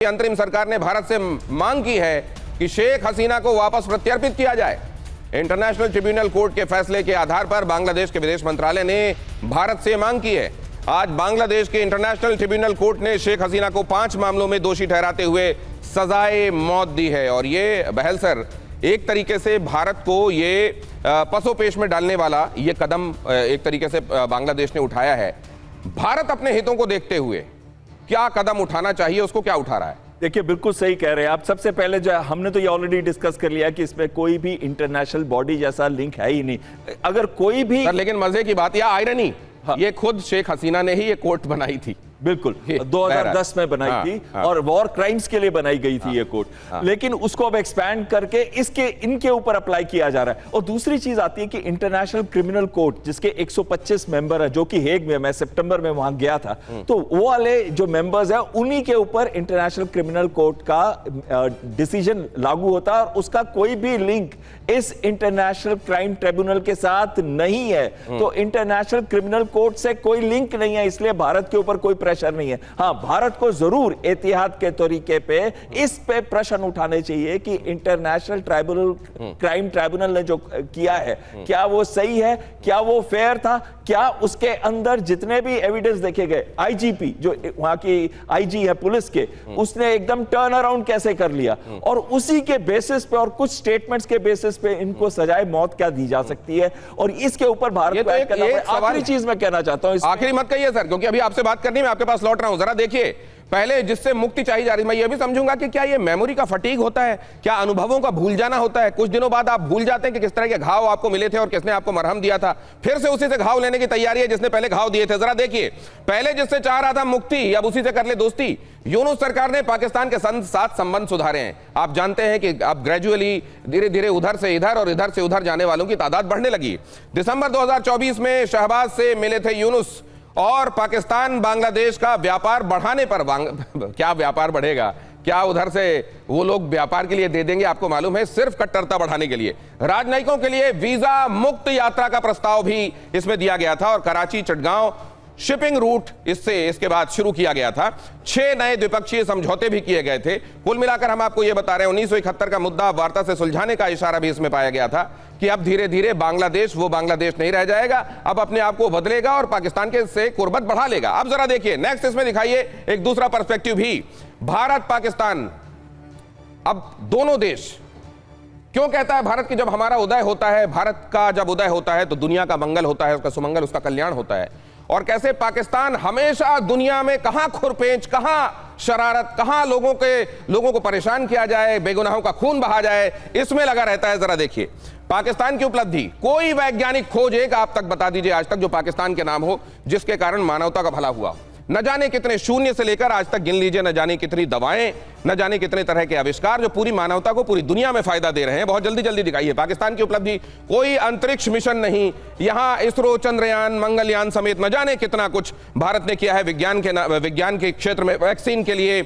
अंतरिम सरकार ने भारत से मांग की है कि शेख हसीना को वापस प्रत्यर्पित किया जाए। इंटरनेशनल ट्रिब्यूनल कोर्ट के फैसले के आधार पर बांग्लादेश के विदेश मंत्रालय ने भारत से मांग की है। आज बांग्लादेश के इंटरनेशनल ट्रिब्यूनल कोर्ट ने शेख हसीना को 5 मामलों में दोषी ठहराते हुए सजाए मौत दी है। और ये बहल सर एक तरीके से भारत को ये पसोपेश में डालने वाला ये कदम एक तरीके से बांग्लादेश ने उठाया है। भारत अपने हितों को देखते हुए क्या कदम उठाना चाहिए, उसको क्या उठा रहा है? देखिए, बिल्कुल सही कह रहे हैं आप। सबसे पहले जो हमने तो ये ऑलरेडी डिस्कस कर लिया कि इसमें कोई भी इंटरनेशनल बॉडी जैसा लिंक है ही नहीं। अगर कोई भी लेकिन मजे की बात, या आयरनी, ये खुद शेख हसीना ने ही ये कोर्ट बनाई थी। बिल्कुल 2010 में बनाई थी और वॉर क्राइम्स के लिए बनाई गई थी ये कोर्ट। लेकिन उसको अब एक्सपैंड करके इनके ऊपर अप्लाई किया जा रहा है। और दूसरी चीज आती है कि इंटरनेशनल क्रिमिनल कोर्ट जिसके 125 मेंबर है, जो कि हेग में, मैं सितंबर में वहां गया था, तो वो वाले जो मेंबर्स है उन्हीं के ऊपर इंटरनेशनल क्रिमिनल कोर्ट का डिसीजन लागू होता है और उसका कोई भी लिंक इस इंटरनेशनल क्राइम ट्रिब्यूनल के साथ नहीं है। तो इंटरनेशनल क्रिमिनल कोर्ट से कोई लिंक नहीं है, इसलिए भारत के ऊपर कोई प्रेशर नहीं है। हाँ, भारत को जरूर एहतियात के तरीके पे इस पे प्रश्न उठाने चाहिए कि इंटरनेशनल क्राइम ट्रिब्यूनल ने जो किया है, क्या वो सही है, क्या वो फेयर था, क्या उसके अंदर जितने भी एविडेंस देखे गए, आईजीपी जो वहां की आईजी है पुलिस के, उसने एकदम टर्न अराउंड कैसे कर लिया, और उसी के बेसिस पे और कुछ स्टेटमेंट्स के बेसिस पे इनको सजाए मौत क्या दी जा सकती है। और इसके ऊपर भारत को एक आखिरी चीज मैं कहना चाहता हूं, आखिरी मत कहिए सर, क्योंकि अभी आपसे बात करनी, मैं आपके पास लौट रहा हूं। जरा देखिए, पहले जिससे मुक्ति चाहिए जा रही, मैं ये भी समझूंगा कि क्या ये मेमोरी का फटीग होता है, क्या अनुभवों का भूल जाना होता है? कुछ दिनों बाद आप भूल जाते हैं कि किस तरह के घाव आपको मिले थे और किसने आपको मरहम दिया था, फिर से उसी से घाव लेने की तैयारी है जिसने पहले घाव दिए थे। जरा देखिए, पहले जिससे चाह रहा था मुक्ति, अब उसी से कर ले दोस्ती। यूनुस सरकार ने पाकिस्तान के साथ संबंध सुधारे हैं। आप जानते हैं कि अब ग्रेजुअली धीरे धीरे उधर से इधर और इधर से उधर जाने वालों की तादाद बढ़ने लगी। दिसंबर 2024 में शहबाज से मिले थे यूनुस, और पाकिस्तान बांग्लादेश का व्यापार बढ़ाने पर क्या व्यापार बढ़ेगा? क्या उधर से वो लोग व्यापार के लिए दे देंगे? आपको मालूम है, सिर्फ कट्टरता बढ़ाने के लिए। राजनयिकों के लिए वीजा मुक्त यात्रा का प्रस्ताव भी इसमें दिया गया था और कराची चटगांव शिपिंग रूट इसके बाद शुरू किया गया था। 6 नए द्विपक्षीय समझौते भी किए गए थे। कुल मिलाकर हम आपको यह बता रहे हैं, 1971 का मुद्दा वार्ता से सुलझाने का इशारा भी इसमें पाया गया था कि अब धीरे धीरे बांग्लादेश वो बांग्लादेश नहीं रह जाएगा, अब अपने आप को बदलेगा और पाकिस्तान के से कुर्बत बढ़ा लेगा। अब जरा देखिए नेक्स्ट, इसमें दिखाइए एक दूसरा पर्सपेक्टिव भी। भारत पाकिस्तान, अब दोनों देश, क्यों कहता है भारत कि जब हमारा उदय होता है, भारत का जब उदय होता है तो दुनिया का मंगल होता है, उसका सुमंगल, उसका कल्याण होता है। और कैसे पाकिस्तान हमेशा दुनिया में कहां खुरपेंच, कहां शरारत, कहां लोगों को परेशान किया जाए, बेगुनाहों का खून बहा जाए, इसमें लगा रहता है। जरा देखिए पाकिस्तान की उपलब्धि, कोई वैज्ञानिक खोज एक आप तक बता दीजिए आज तक जो पाकिस्तान के नाम हो, जिसके कारण मानवता का भला हुआ। न जाने कितने शून्य से लेकर आज तक गिन लीजिए, न जाने कितनी दवाएं, न जाने कितने तरह के आविष्कार जो पूरी मानवता को पूरी दुनिया में फायदा दे रहे हैं। बहुत जल्दी जल्दी दिखाइए पाकिस्तान की उपलब्धि। कोई अंतरिक्ष मिशन नहीं, यहां इसरो, चंद्रयान, मंगलयान समेत न जाने कितना कुछ भारत ने किया है विज्ञान के क्षेत्र में। वैक्सीन के लिए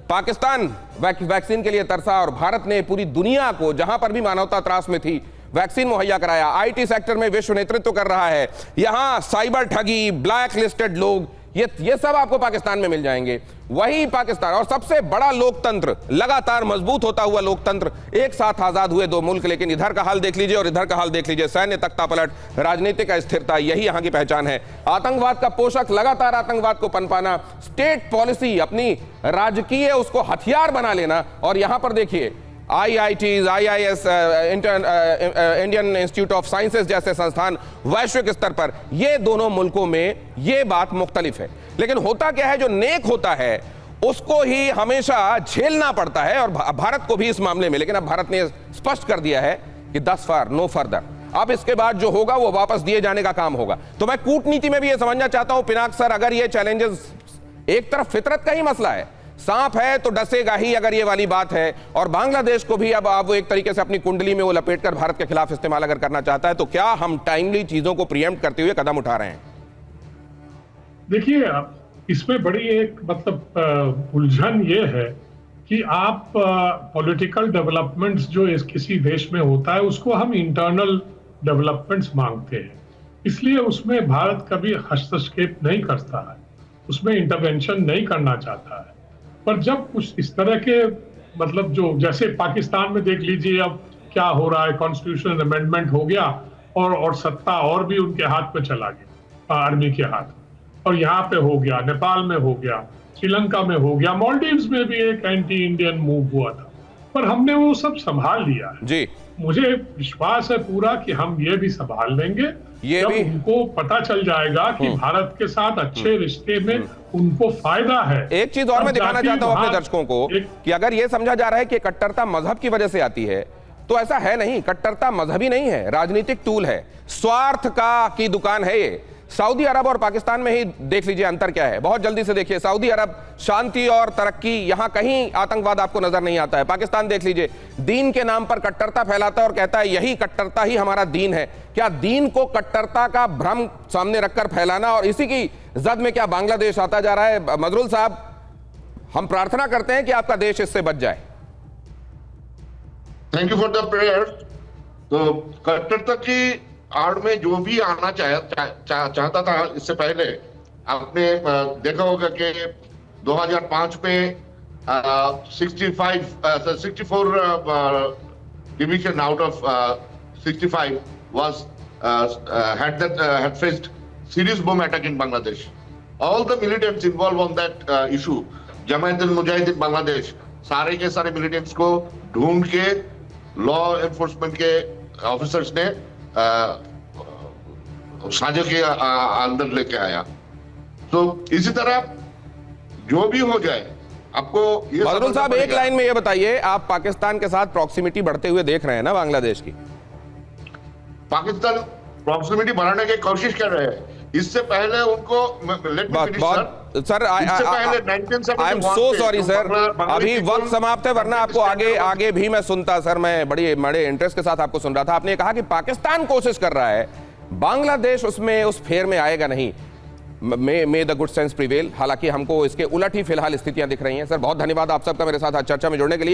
पाकिस्तान वैक्सीन के लिए तरसा और भारत ने पूरी दुनिया को, जहां पर भी मानवता त्रास में थी, वैक्सीन मुहैया कराया। आईटी सेक्टर में विश्व नेतृत्व कर रहा है। यहां साइबर ठगी, ब्लैक लिस्टेड लोग, ये सब आपको पाकिस्तान में मिल जाएंगे। वही पाकिस्तान, और सबसे बड़ा लोकतंत्र, लगातार मजबूत होता हुआ लोकतंत्र। एक साथ आजाद हुए 2 मुल्क, लेकिन इधर का हाल देख लीजिए और इधर का हाल देख लीजिए। सैन्य तख्तापलट, राजनीतिक अस्थिरता, यही यहां की पहचान है। आतंकवाद का पोषक, लगातार आतंकवाद को पनपाना, स्टेट पॉलिसी, अपनी राजकीय उसको हथियार बना लेना। और यहां पर देखिए IITs, IIS, Indian institute of sciences जैसे संस्थान वैश्विक स्तर पर, ये दोनों मुल्कों में ये बात मुख्तलिफ है। लेकिन होता क्या है, जो नेक होता है उसको ही हमेशा झेलना पड़ता है, और भारत को भी इस मामले में। लेकिन अब भारत ने स्पष्ट कर दिया है कि thus far no further, अब इसके बाद जो होगा वो वापस दिए जाने का काम होगा। तो मैं कूटनीति में भी ये समझना चाहता हूं पिनाक सर, अगर ये चैलेंजेस, एक तरफ फितरत का ही मसला है, सांप है तो डसेगा ही, अगर ये वाली बात है, और बांग्लादेश को भी अब वो एक तरीके से अपनी कुंडली में वो लपेटकर भारत के खिलाफ इस्तेमाल अगर करना चाहता है, तो क्या हम टाइमली चीजों को प्रीएम्प्ट करते हुए कदम उठा रहे हैं? देखिए, इसमें बड़ी एक मतलब उलझन ये है कि आप पॉलिटिकल डेवलपमेंट्स जो किसी देश में होता है उसको हम इंटरनल डेवलपमेंट्स मांगते हैं, इसलिए उसमें भारत कभी हस्तक्षेप नहीं करता है, उसमें इंटरवेंशन नहीं करना चाहता है। पर जब कुछ इस तरह के मतलब जो जैसे पाकिस्तान में देख लीजिए अब क्या हो रहा है, कॉन्स्टिट्यूशनल अमेंडमेंट हो गया और सत्ता और भी उनके हाथ में चला गया, आर्मी के हाथ, और यहाँ पे हो गया, नेपाल में हो गया, श्रीलंका में हो गया, मालदीव्स में भी एक एंटी इंडियन मूव हुआ था, पर हमने वो सब संभाल लिया है। जी, मुझे विश्वास है पूरा कि हम ये भी संभाल लेंगे। ये जब भी उनको पता चल जाएगा कि भारत के साथ अच्छे रिश्ते में उनको फायदा है। एक चीज और मैं दिखाना चाहता हूं अपने जाति दर्शकों को एक- कि अगर यह समझा जा रहा है कि कट्टरता मजहब की वजह से आती है, तो ऐसा है नहीं। कट्टरता मजहबी नहीं है, राजनीतिक टूल है, स्वार्थ की दुकान है ये। सऊदी अरब और पाकिस्तान में ही देख लीजिए अंतर क्या है। बहुत जल्दी से देखिए, सऊदी अरब शांति और तरक्की, यहां कहीं आतंकवाद आपको नजर नहीं आता है। पाकिस्तान देख लीजिए, दीन के नाम पर कट्टरता फैलाता है और कहता है यही कट्टरता ही हमारा दीन है। क्या दीन को कट्टरता का भ्रम सामने रखकर फैलाना, और इसी की जद में क्या बांग्लादेश आता जा रहा है? मजरुल साहब, हम प्रार्थना करते हैं कि आपका देश इससे बच जाए। Thank you for the prayer. तो कट्टरता की आड़ में जो भी आना चाहता था इससे पहले, आपने देखा होगा कि 2005 पे 64 division out of 65 was had faced serious bomb attack in Bangladesh. All the militants involved on that issue, Jamaat al-Mujahideen Bangladesh, सारे के सारे मिलिटेंट्स को ढूंढ के लॉ एनफोर्समेंट के ऑफिसर्स ने साझा के अंदर लेके आया। तो इसी तरह जो भी हो जाए, आपको ये मजरुल साहब, एक लाइन में ये बताइए, आप पाकिस्तान के साथ प्रॉक्सिमिटी बढ़ते हुए देख रहे हैं ना बांग्लादेश की? पाकिस्तान प्रॉक्सिमिटी बढ़ाने की कोशिश कर रहे हैं। इससे पहले उनको sir, I am so sorry sir, अभी वक्त समाप्त है, वरना आपको आगे भी मैं सुनता सर। मैं बड़े इंटरेस्ट के साथ आपको सुन रहा था। आपने कहा कि पाकिस्तान कोशिश कर रहा है, बांग्लादेश उसमें उस फेर में आएगा नहीं। मे द गुड सेंस प्रिवेल। हालांकि हमको इसके उलट ही फिलहाल स्थितियां दिख रही हैं। सर बहुत धन्यवाद आप सबका मेरे साथ आज चर्चा में जुड़ने के लिए।